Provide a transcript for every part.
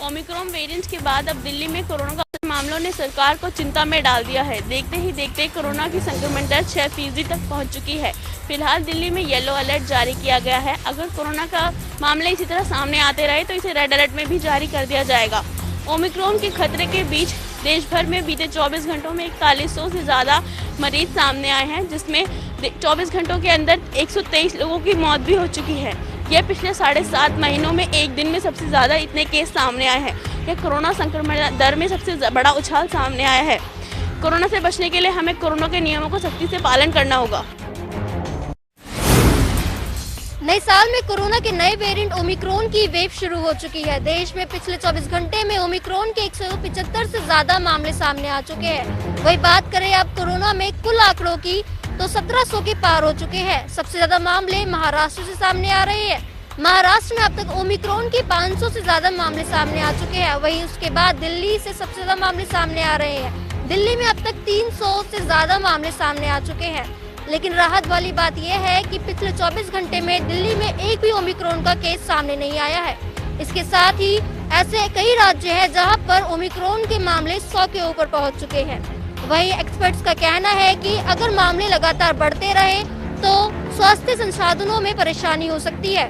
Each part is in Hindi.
ओमिक्रॉन वेरिएंट के बाद अब दिल्ली में कोरोना का मामलों ने सरकार को चिंता में डाल दिया है। देखते ही देखते कोरोना की संक्रमण दर 6% तक पहुंच चुकी है। फिलहाल दिल्ली में येलो अलर्ट जारी किया गया है। अगर कोरोना का मामले इसी तरह सामने आते रहे तो इसे रेड अलर्ट में भी जारी कर दिया जाएगा। ओमिक्रॉन के खतरे के बीच देश भर में बीते 24 घंटों में 4100 से ज़्यादा मरीज सामने आए हैं, जिसमें 24 घंटों के अंदर 123 लोगों की मौत भी हो चुकी है। यह पिछले 7.5 महीनों में एक दिन में सबसे ज़्यादा इतने केस सामने आए हैं। यह कोरोना संक्रमण दर में सबसे बड़ा उछाल सामने आया है। कोरोना से बचने के लिए हमें कोरोना के नियमों को सख्ती से पालन करना होगा। नए साल में कोरोना के नए वेरिएंट ओमिक्रॉन की वेव शुरू हो चुकी है। देश में पिछले 24 घंटे में ओमिक्रॉन के 175 से ज्यादा मामले सामने आ चुके हैं। वही बात करें अब कोरोना में कुल आंकड़ों की तो 1700 के पार हो चुके हैं। सबसे ज्यादा मामले महाराष्ट्र से सामने आ रहे हैं। महाराष्ट्र में अब तक ओमिक्रॉन के 500 से ज्यादा मामले सामने आ चुके हैं। वहीं उसके बाद दिल्ली से सबसे ज्यादा मामले सामने आ रहे हैं। दिल्ली में अब तक 300 से ज्यादा मामले सामने आ चुके हैं। लेकिन राहत वाली बात यह है कि पिछले 24 घंटे में दिल्ली में एक भी ओमिक्रॉन का केस सामने नहीं आया है। इसके साथ ही ऐसे कई राज्य हैं जहां पर ओमिक्रॉन के मामले 100 के ऊपर पहुंच चुके हैं। वहीं एक्सपर्ट्स का कहना है कि अगर मामले लगातार बढ़ते रहे तो स्वास्थ्य संसाधनों में परेशानी हो सकती है।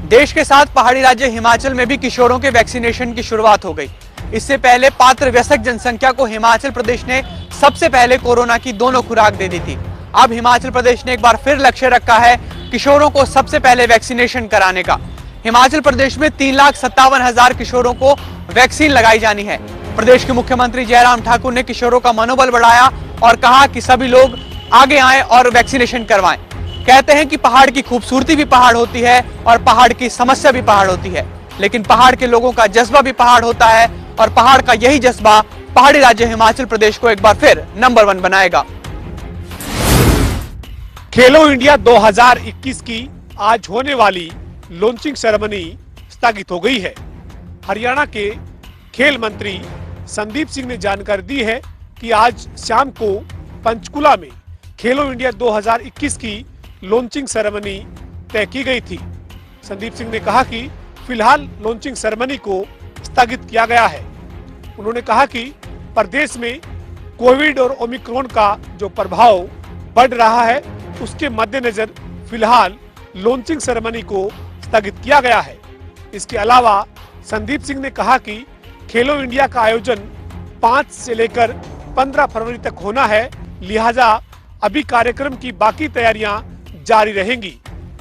देश के साथ पहाड़ी राज्य हिमाचल में भी किशोरों के वैक्सीनेशन की शुरुआत हो गई। इससे पहले पात्र वयस्क जनसंख्या को हिमाचल प्रदेश ने सबसे पहले कोरोना की दोनों खुराक दे दी थी। अब हिमाचल प्रदेश ने एक बार फिर लक्ष्य रखा है किशोरों को सबसे पहले वैक्सीनेशन कराने का। हिमाचल प्रदेश में 3,57,000 किशोरों को वैक्सीन लगाई जानी है। प्रदेश के मुख्यमंत्री जयराम ठाकुर ने किशोरों का मनोबल बढ़ाया और कहा कि सभी लोग आगे आएं और वैक्सीनेशन करवाएं। कहते हैं कि पहाड़ की खूबसूरती भी पहाड़ होती है और पहाड़ की समस्या भी पहाड़ होती है, लेकिन पहाड़ के लोगों का जज्बा भी पहाड़ होता है और पहाड़ का यही जज्बा पहाड़ी राज्य हिमाचल प्रदेश को एक बार फिर नंबर 1 बनाएगा। खेलो इंडिया 2021 की आज होने वाली लॉन्चिंग सेरेमनी स्थगित हो गई है। हरियाणा के खेल मंत्री संदीप सिंह ने जानकारी दी है कि आज शाम को पंचकुला में खेलो इंडिया 2021 की लॉन्चिंग सेरेमनी तय की गई थी। संदीप सिंह ने कहा कि फिलहाल लॉन्चिंग सेरेमनी को स्थगित किया गया है। उन्होंने कहा कि प्रदेश में कोविड और ओमिक्रॉन का जो प्रभाव बढ़ रहा है उसके मद्देनजर फिलहाल लॉन्चिंग सेरेमनी को स्थगित किया गया है। इसके अलावा संदीप सिंह ने कहा कि खेलो इंडिया का आयोजन 5 से लेकर 15 फरवरी तक होना है, लिहाजा अभी कार्यक्रम की बाकी तैयारियां जारी रहेंगी।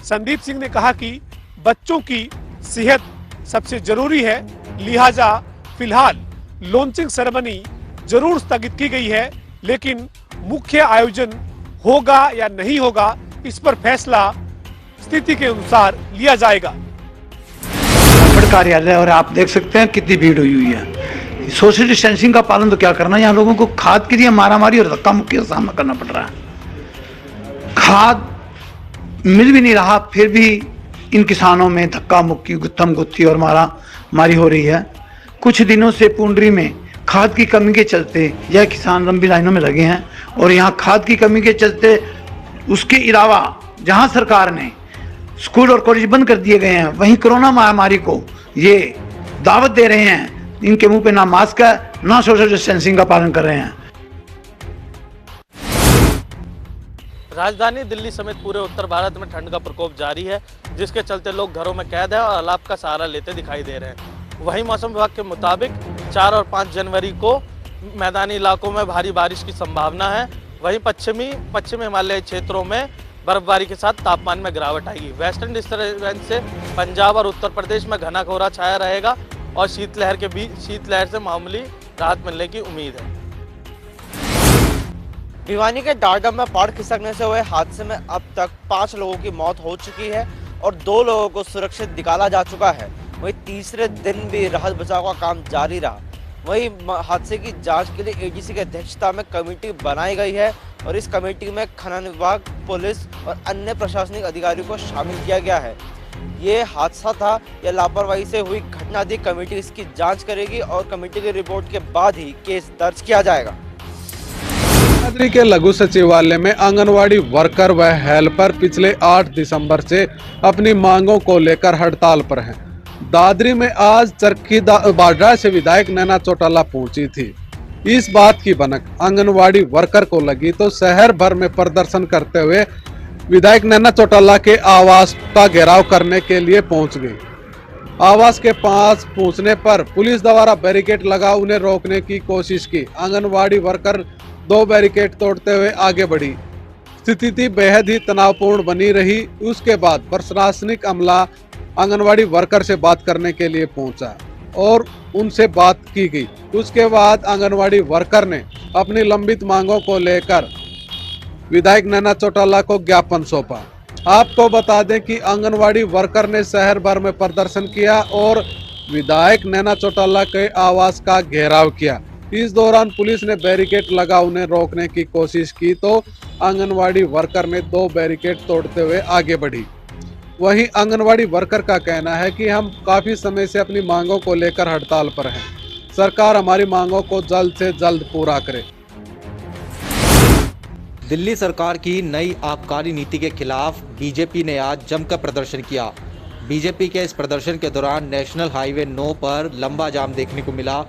संदीप सिंह ने कहा कि बच्चों की सेहत सबसे जरूरी है, लिहाजा फिलहाल लॉन्चिंग सेरेमनी जरूर स्थगित की गई है, लेकिन मुख्य आयोजन होगा या नहीं होगा इस पर फैसला स्थिति के अनुसार लिया जाएगा। कार्यालय और आप देख सकते हैं कितनी भीड़ हुई है। सोशल डिस्टेंसिंग का पालन तो क्या करना, यहाँ लोगों को खाद के लिए मारामारी और धक्का मुक्की का सामना करना पड़ रहा है। खाद मिल भी नहीं रहा, फिर भी इन किसानों में धक्का मुक्की, गुत्थम गुत्थी और मारा मारी हो रही है। कुछ दिनों से पुंडरी में खाद की कमी के चलते यह किसान लंबी लाइनों में लगे हैं और यहाँ खाद की कमी के चलते उसके अलावा जहाँ सरकार ने स्कूल और कॉलेज बंद कर दिए गए हैं, वहीं कोरोना महामारी को ये दावत दे रहे हैं। इनके मुंह पे ना मास्क है, ना सोशल डिस्टेंसिंग का पालन कर रहे हैं। राजधानी दिल्ली समेत पूरे उत्तर भारत में ठंड का प्रकोप जारी है, जिसके चलते लोग घरों में कैद है और अलाव का सहारा लेते दिखाई दे रहे हैं। वहीं मौसम विभाग के मुताबिक 4 और 5 जनवरी को मैदानी इलाकों में भारी बारिश की संभावना है। वहीं पश्चिम हिमालय क्षेत्रों में बर्फबारी के साथ तापमान में गिरावट आएगी। वेस्टर्न डिस्टर्बेंस से पंजाब और उत्तर प्रदेश में घना कोहरा छाया रहेगा और शीतलहर से मामूली राहत मिलने की उम्मीद है। भिवानी के डारडम में पहाड़ खिसकने से हुए हादसे में अब तक 5 लोगों की मौत हो चुकी है और 2 लोगों को सुरक्षित निकाला जा चुका है। वहीं तीसरे दिन भी राहत बचाव का काम जारी रहा। वहीं हादसे की जांच के लिए एडीसी की अध्यक्षता में कमेटी बनाई गई है और इस कमेटी में खनन विभाग, पुलिस और अन्य प्रशासनिक अधिकारियों को शामिल किया गया है। ये हादसा था या लापरवाही से हुई घटना थी, कमेटी इसकी जांच करेगी और कमेटी की रिपोर्ट के बाद ही केस दर्ज किया जाएगा। दादरी के लघु सचिवालय में आंगनवाड़ी वर्कर व हेल्पर पिछले 8 दिसंबर से अपनी मांगों को लेकर हड़ताल पर हैं। दादरी में आज चरखी बाड्रा से विधायक नैना चौटाला पहुंची थी। इस बात की भनक आंगनवाड़ी वर्कर को लगी तो शहर भर में प्रदर्शन करते हुए विधायक नैना चौटाला के आवास का घेराव करने के लिए पहुंच गई। आवास के पास पहुंचने पर पुलिस द्वारा बैरिकेड लगा उन्हें रोकने की कोशिश की। आंगनवाड़ी वर्कर 2 बैरिकेड तोड़ते हुए आगे बढ़ी। स्थिति बेहद ही तनावपूर्ण बनी रही। उसके बाद प्रशासनिक अमला आंगनवाड़ी वर्कर से बात करने के लिए पहुंचा और उनसे बात की गई। उसके बाद आंगनवाड़ी वर्कर ने अपनी लंबित मांगों को लेकर विधायक नैना चौटाला को ज्ञापन सौंपा। आपको बता दें कि आंगनवाड़ी वर्कर ने शहर भर में प्रदर्शन किया और विधायक नैना चौटाला के आवास का घेराव किया। इस दौरान पुलिस ने बैरिकेड लगा उन्हें रोकने की कोशिश की तो आंगनवाड़ी वर्कर ने 2 बैरिकेड तोड़ते हुए आगे बढ़ी। वहीं आंगनवाड़ी वर्कर का कहना है कि हम काफी समय से अपनी मांगों को लेकर हड़ताल पर हैं। सरकार हमारी मांगों को जल्द से जल्द पूरा करे। दिल्ली सरकार की नई आबकारी नीति के खिलाफ बीजेपी ने आज जमकर प्रदर्शन किया। बीजेपी के इस प्रदर्शन के दौरान नेशनल हाईवे 9 पर लंबा जाम देखने को मिला।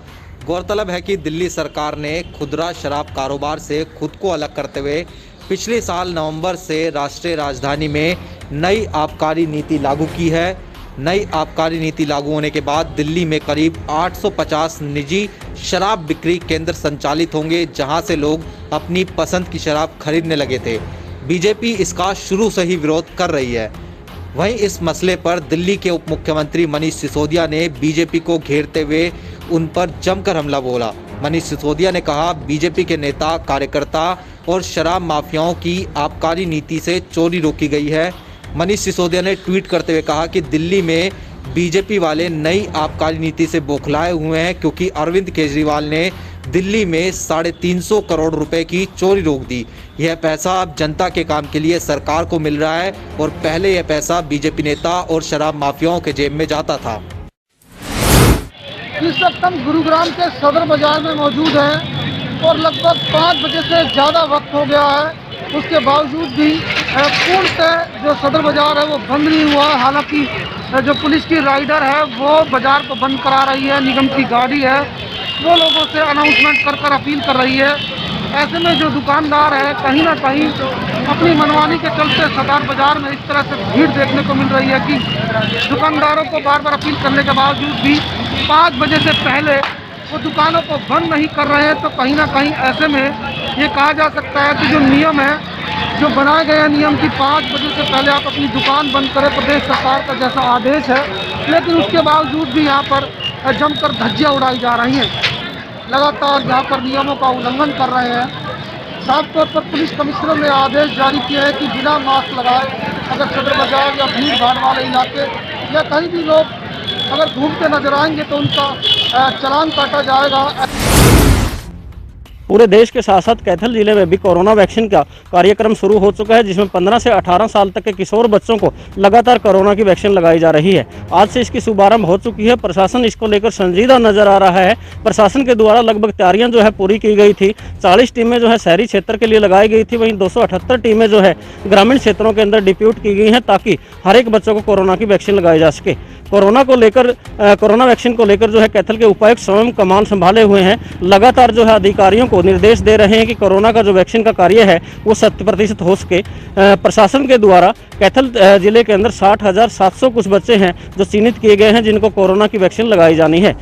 गौरतलब है कि दिल्ली सरकार ने खुदरा शराब कारोबार से खुद को अलग करते हुए पिछले साल नवंबर से राष्ट्रीय राजधानी में नई आबकारी नीति लागू की है। नई आबकारी नीति लागू होने के बाद दिल्ली में करीब 850 निजी शराब बिक्री केंद्र संचालित होंगे, जहां से लोग अपनी पसंद की शराब खरीदने लगे थे। बीजेपी इसका शुरू से ही विरोध कर रही है। वहीं इस मसले पर दिल्ली के उप मुख्यमंत्री मनीष सिसोदिया ने बीजेपी को घेरते हुए उन पर जमकर हमला बोला। मनीष सिसोदिया ने कहा, बीजेपी के नेता, कार्यकर्ता और शराब माफियाओं की आबकारी नीति से चोरी रोकी गई है। मनीष सिसोदिया ने ट्वीट करते हुए कहा कि दिल्ली में बीजेपी वाले नई आबकारी नीति से बौखलाए हुए हैं, क्योंकि अरविंद केजरीवाल ने दिल्ली में 350 करोड़ रुपए की चोरी रोक दी। यह पैसा अब जनता के काम के लिए सरकार को मिल रहा है और पहले यह पैसा बीजेपी नेता और शराब माफियाओं के जेब में जाता था। इस वक्त हम गुरुग्राम के सदर बाजार में मौजूद हैं और लगभग 5 बजे से ज़्यादा वक्त हो गया है। उसके बावजूद भी पूर्णतः जो सदर बाजार है वो बंद नहीं हुआ। हालांकि जो पुलिस की राइडर है वो बाजार को बंद करा रही है, निगम की गाड़ी है वो लोगों से अनाउंसमेंट कर अपील कर रही है। ऐसे में जो दुकानदार है कहीं ना कहीं अपनी मनमानी के चलते सदर बाजार में इस तरह से भीड़ देखने को मिल रही है कि दुकानदारों को बार बार अपील करने के बावजूद भी 5 बजे से पहले वो दुकानों को बंद नहीं कर रहे हैं। तो कहीं ना कहीं ऐसे में ये कहा जा सकता है कि जो नियम है, जो बनाए गए नियम की 5 बजे से पहले आप अपनी दुकान बंद करें, प्रदेश सरकार का जैसा आदेश है, लेकिन उसके बावजूद भी यहाँ पर जमकर धज्जियाँ उड़ाई जा रही हैं। लगातार यहाँ पर नियमों का उल्लंघन कर रहे हैं। साफ तौर पर पुलिस कमिश्नर ने आदेश जारी किया है कि बिना मास्क लगाए अगर सदर बाजार या भीड़ भाड़ वाले इलाके या कहीं भी लोग अगर घूमते नजर आएंगे तो उनका चालान काटा जाएगा। पूरे देश के साथ साथ कैथल जिले में भी कोरोना वैक्सीन का कार्यक्रम शुरू हो चुका है, जिसमें 15 से 18 साल तक के किशोर बच्चों को लगातार कोरोना की वैक्सीन लगाई जा रही है। आज से इसकी शुभारंभ हो चुकी है। प्रशासन इसको लेकर संजीदा नजर आ रहा है। प्रशासन के द्वारा लगभग तैयारियां जो है पूरी की गई थी। 40 टीमें जो है शहरी क्षेत्र के लिए लगाई गई थी, वहीं 278 टीमें जो है ग्रामीण क्षेत्रों के अंदर डिप्यूट की गई हैं, ताकि हर एक बच्चों को कोरोना की वैक्सीन लगाई जा सके। कोरोना वैक्सीन को लेकर जो है कैथल के उपायुक्त स्वयं कमान संभाले हुए हैं। लगातार जो है अधिकारियों को निर्देश दे रहे हैं कि कोरोना का जो वैक्सीन का कार्य है वो 100% हो सके। प्रशासन के द्वारा कैथल जिले के अंदर 60,700 कुछ बच्चे हैं जो चिन्हित किए गए हैं, जिनको कोरोना की वैक्सीन लगाई जानी है।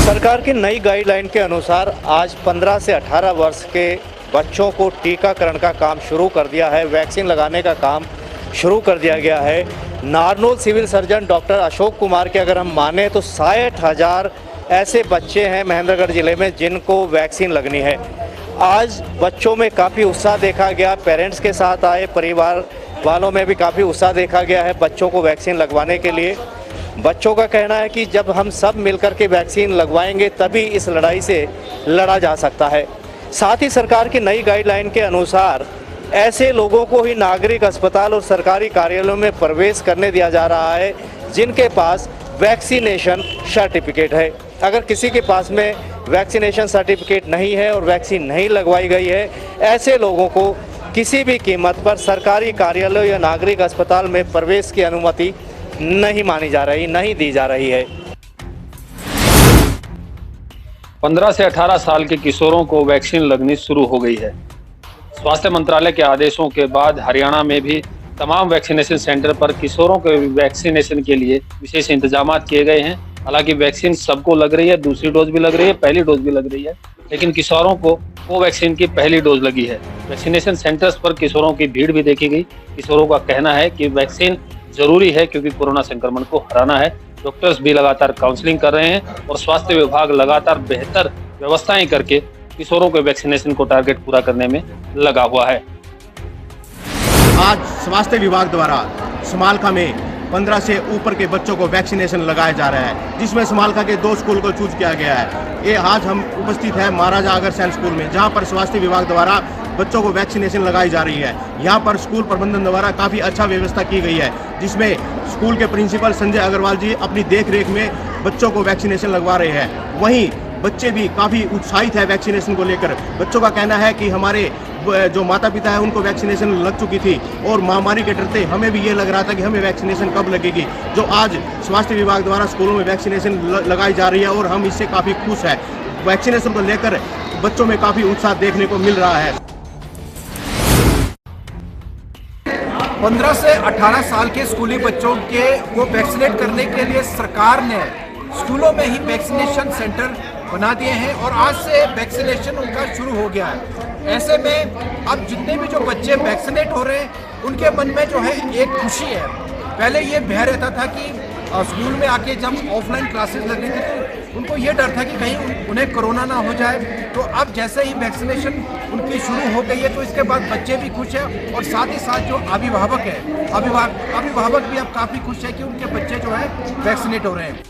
सरकार की नई गाइडलाइन के अनुसार आज 15 से 18 वर्ष के बच्चों को टीकाकरण का काम शुरू कर दिया है। वैक्सीन लगाने का काम शुरू कर दिया गया है। Narnaul civil surgeon doctor Ashok Kumar के अगर हम माने तो 60,000 ऐसे बच्चे हैं महेंद्रगढ़ जिले में जिनको वैक्सीन लगनी है। आज बच्चों में काफ़ी उत्साह देखा गया। पेरेंट्स के साथ आए परिवार वालों में भी काफ़ी उत्साह देखा गया है बच्चों को वैक्सीन लगवाने के लिए। बच्चों का कहना है कि जब हम सब मिलकर के वैक्सीन लगवाएंगे तभी इस लड़ाई से लड़ा जा सकता है। साथ ही सरकार की नई गाइडलाइन के अनुसार ऐसे लोगों को ही नागरिक अस्पताल और सरकारी कार्यालयों में प्रवेश करने दिया जा रहा है जिनके पास वैक्सीनेशन सर्टिफिकेट है। अगर किसी के पास में वैक्सीनेशन सर्टिफिकेट नहीं है और वैक्सीन नहीं लगवाई गई है, ऐसे लोगों को किसी भी कीमत पर सरकारी कार्यालय या नागरिक अस्पताल में प्रवेश की अनुमति नहीं मानी जा रही, नहीं दी जा रही है। 15 से 18 साल के किशोरों को वैक्सीन लगनी शुरू हो गई है। स्वास्थ्य मंत्रालय के आदेशों के बाद हरियाणा में भी तमाम वैक्सीनेशन सेंटर पर किशोरों के वैक्सीनेशन के लिए विशेष इंतजाम किए गए हैं। हालांकि वैक्सीन सबको लग रही है, दूसरी डोज भी लग रही है, पहली डोज भी लग रही है, लेकिन किशोरों को कोवैक्सीन की पहली डोज लगी है। वैक्सीनेशन सेंटर्स पर किशोरों की भीड़ भी देखी गई। किशोरों का कहना है कि वैक्सीन जरूरी है क्योंकि कोरोना संक्रमण को हराना है। डॉक्टर्स भी लगातार काउंसलिंग कर रहे हैं और स्वास्थ्य विभाग लगातार बेहतर व्यवस्थाएं करके किशोरों के वैक्सीनेशन को टारगेट पूरा करने में लगा हुआ है। आज स्वास्थ्य विभाग द्वारा समालखा में 15 से ऊपर के बच्चों को वैक्सीनेशन लगाया जा रहा है, जिसमें समालखा के 2 स्कूल को चूज किया गया है। ये आज हम उपस्थित है महाराजा अग्रसेन स्कूल में, जहां पर स्वास्थ्य विभाग द्वारा बच्चों को वैक्सीनेशन लगाई जा रही है। यहाँ पर स्कूल प्रबंधन द्वारा काफ़ी अच्छा व्यवस्था की गई है, जिसमें स्कूल के प्रिंसिपल संजय अग्रवाल जी अपनी देखरेख में बच्चों को वैक्सीनेशन लगवा रहे हैं। वहीं बच्चे भी काफ़ी उत्साहित है वैक्सीनेशन को लेकर। बच्चों का कहना है कि हमारे जो माता पिता है उनको वैक्सीनेशन लग चुकी थी और महामारी के डरते हमें भी ये लग रहा था कि हमें वैक्सीनेशन कब लगेगी। जो आज स्वास्थ्य विभाग द्वारा स्कूलों में वैक्सीनेशन लगाई जा रही है और हम इससे काफ़ी खुश है। वैक्सीनेशन को लेकर बच्चों में काफ़ी उत्साह देखने को मिल रहा है। 15 से 18 साल के स्कूली बच्चों को वैक्सीनेट करने के लिए सरकार ने स्कूलों में ही वैक्सीनेशन सेंटर बना दिए हैं और आज से वैक्सीनेशन उनका शुरू हो गया है। ऐसे में अब जितने भी जो बच्चे वैक्सीनेट हो रहे हैं उनके मन में जो है एक खुशी है। पहले ये भय रहता था कि स्कूल में आके जब ऑफलाइन क्लासेस लग रही थी तो उनको ये डर था कि कहीं उन्हें कोरोना ना हो जाए। तो अब जैसे ही वैक्सीनेशन उनकी शुरू हो गई है तो इसके बाद बच्चे भी खुश हैं और साथ ही साथ जो अभिभावक है अभिभावक भी अब काफ़ी खुश है कि उनके बच्चे जो है वैक्सीनेट हो रहे हैं।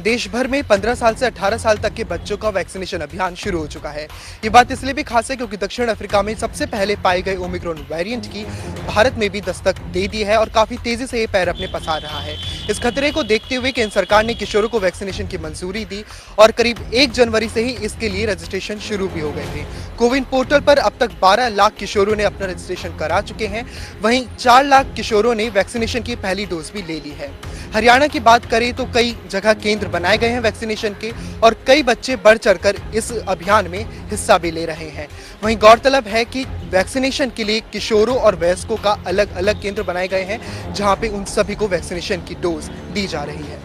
देश भर में 15 साल से 18 साल तक के बच्चों का वैक्सीनेशन अभियान शुरू हो चुका है। ये बात इसलिए भी खास है क्योंकि दक्षिण अफ्रीका में सबसे पहले पाए गए ओमिक्रॉन वेरिएंट की भारत में भी दस्तक दे दी है और काफी तेजी से ये पैर अपने पसार रहा है। इस खतरे को देखते हुए केंद्र सरकार ने किशोरों को वैक्सीनेशन की मंजूरी दी और करीब 1 जनवरी से ही इसके लिए रजिस्ट्रेशन शुरू भी हो गए थे। कोविन पोर्टल पर अब तक 12 लाख किशोरों ने अपना रजिस्ट्रेशन करा चुके हैं। वहीं 4 लाख किशोरों ने वैक्सीनेशन की पहली डोज भी ले ली है। हरियाणा की बात करें तो कई जगह केंद्र बनाए गए हैं वैक्सीनेशन के और कई बच्चे बढ़ चढ़कर इस अभियान में हिस्सा भी ले रहे हैं। वहीं गौरतलब है कि वैक्सीनेशन के लिए किशोरों और वयस्कों का अलग अलग केंद्र बनाए गए हैं, जहां पे उन सभी को वैक्सीनेशन की डोज दी जा रही है।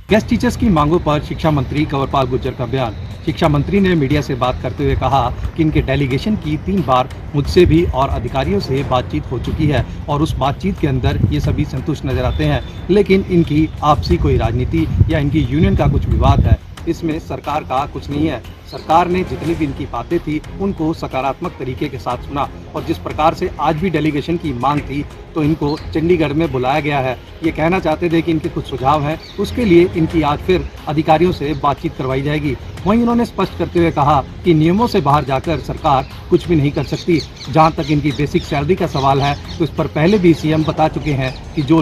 गेस्ट टीचर्स की मांगों पर शिक्षा मंत्री कंवरपाल गुर्जर का बयान। शिक्षा मंत्री ने मीडिया से बात करते हुए कहा कि इनके डेलीगेशन की 3 बार मुझसे भी और अधिकारियों से बातचीत हो चुकी है और उस बातचीत के अंदर ये सभी संतुष्ट नजर आते हैं, लेकिन इनकी आपसी कोई राजनीति या इनकी यूनियन का कुछ विवाद है, इसमें सरकार का कुछ नहीं है। सरकार ने जितनी भी इनकी बातें थी उनको सकारात्मक तरीके के साथ सुना और जिस प्रकार से आज भी डेलीगेशन की मांग थी तो इनको चंडीगढ़ में बुलाया गया है। ये कहना चाहते थे कि इनके कुछ सुझाव हैं, उसके लिए इनकी आज फिर अधिकारियों से बातचीत करवाई जाएगी। वहीं उन्होंने स्पष्ट करते हुए कहा कि नियमों से बाहर जाकर सरकार कुछ भी नहीं कर सकती। जहां तक इनकी बेसिक सैलरी का सवाल है तो इस पर पहले भी सीएम बता चुके हैं कि जो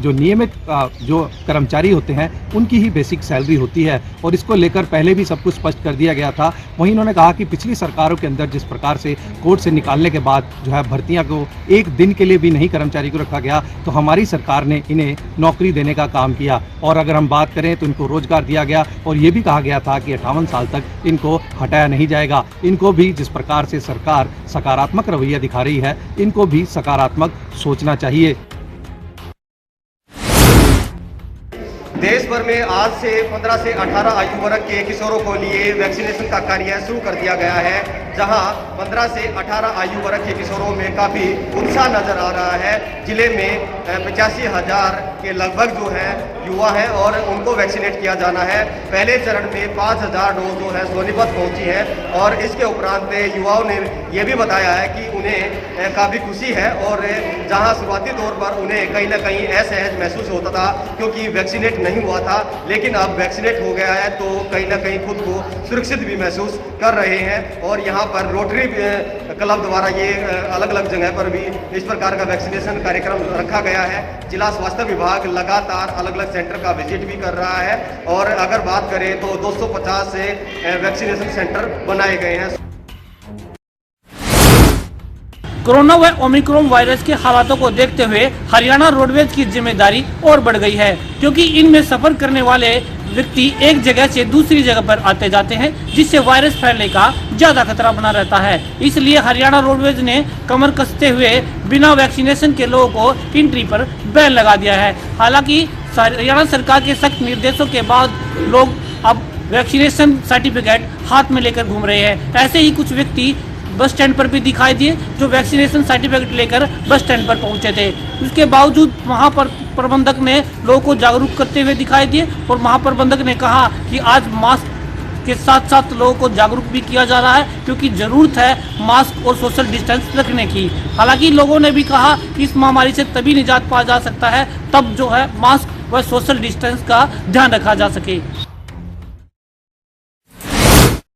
नियमित जो कर्मचारी होते हैं उनकी ही बेसिक सैलरी होती है और इसको लेकर पहले भी सब कुछ स्पष्ट कर दिया गया था। वहीं उन्होंने कहा कि पिछली सरकारों के अंदर जिस प्रकार से कोर्ट से निकालने के बाद जो है भर्तियां को एक दिन के लिए भी नहीं कर्मचारी को रखा गया, तो हमारी सरकार ने इन्हें नौकरी देने का काम किया और अगर हम बात करें तो इनको रोजगार दिया गया और ये भी कहा गया था कि 58 साल तक इनको हटाया नहीं जाएगा। इनको भी जिस प्रकार से सरकार सकारात्मक रवैया दिखा रही है, इनको भी सकारात्मक सोचना चाहिए। देश भर में आज से 15 से 18 आयु वर्ग के किशोरों को लिए वैक्सीनेशन का कार्य शुरू कर दिया गया है, जहां 15 से 18 आयु वर्ग के किशोरों में काफ़ी उत्साह नजर आ रहा है। जिले में 85,000 के लगभग जो है युवा हैं और उनको वैक्सीनेट किया जाना है। पहले चरण में 5,000 डोज जो है सोनीपत पहुंची है और इसके उपरांत युवाओं ने ये भी बताया है कि उन्हें काफ़ी खुशी है और जहां शुरुआती तौर पर उन्हें कहीं ना कहीं असहज महसूस होता था क्योंकि वैक्सीनेट नहीं हुआ था, लेकिन अब वैक्सीनेट हो गया है तो कहीं ना कहीं खुद को सुरक्षित भी महसूस कर रहे हैं। और यहाँ पर रोटरी क्लब द्वारा ये अलग अलग जगह पर भी इस प्रकार का वैक्सीनेशन कार्यक्रम रखा गया है। जिला स्वास्थ्य विभाग लगातार अलग अलग सेंटर का विजिट भी कर रहा है और अगर बात करें तो 250 से वैक्सीनेशन सेंटर बनाए गए हैं। कोरोना व ओमिक्रॉन वायरस के हालातों को देखते हुए हरियाणा रोडवेज की जिम्मेदारी और बढ़ गई है, क्योंकि इनमें सफर करने वाले व्यक्ति एक जगह से दूसरी जगह पर आते जाते हैं, जिससे वायरस फैलने का ज्यादा खतरा बना रहता है। इसलिए हरियाणा रोडवेज ने कमर कसते हुए बिना वैक्सीनेशन के लोगों को एंट्री पर बैन लगा दिया है। हालांकि हरियाणा सरकार के सख्त निर्देशों के बाद लोग अब वैक्सीनेशन सर्टिफिकेट हाथ में लेकर घूम रहे हैं। ऐसे ही कुछ व्यक्ति बस स्टैंड पर भी दिखाई दिए जो वैक्सीनेशन सर्टिफिकेट लेकर बस स्टैंड पर पहुंचे थे। उसके बावजूद वहां पर प्रबंधक ने लोगों को जागरूक करते हुए दिखाई दिए और महाप्रबंधक ने कहा कि आज मास्क के साथ साथ लोगों को जागरूक भी किया जा रहा है, क्योंकि जरूरत है मास्क और सोशल डिस्टेंस रखने की। हालांकि लोगों ने भी कहा कि इस महामारी से तभी निजात पाया जा सकता है तब जो है मास्क व सोशल डिस्टेंस का ध्यान रखा जा सके।